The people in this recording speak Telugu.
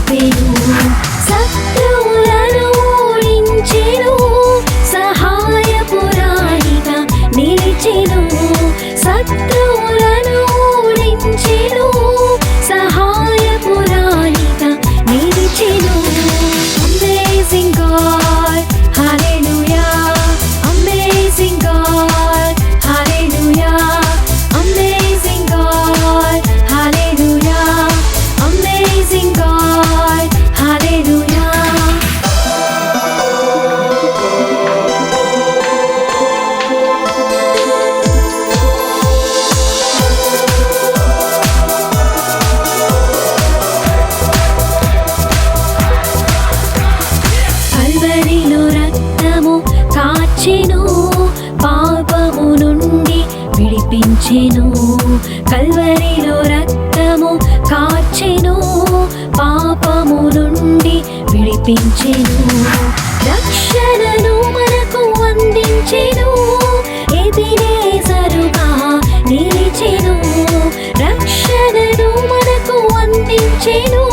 నిలిపెను, శత్రువులను ఓడించెను, సహాయపురాణిగా నిలిచెను, శత్రువులను ఓడించెను, సహాయపురాణిగా నిలిచెను. Amazing God, hallelujah, amazing God, hallelujah, amazing God, hallelujah, amazing God, hallelujah. కల్వరిలో రక్తము కార్చెను, పాపము నుండి విడిపించెను, కల్వరిలో రక్తము కార్చెను, పాపము నుండి విడిపించెను, రక్షణను మనకు అందించెను, ఎబెనేజరుగా నిలిచెను, రక్షణను మనకు అందించెను,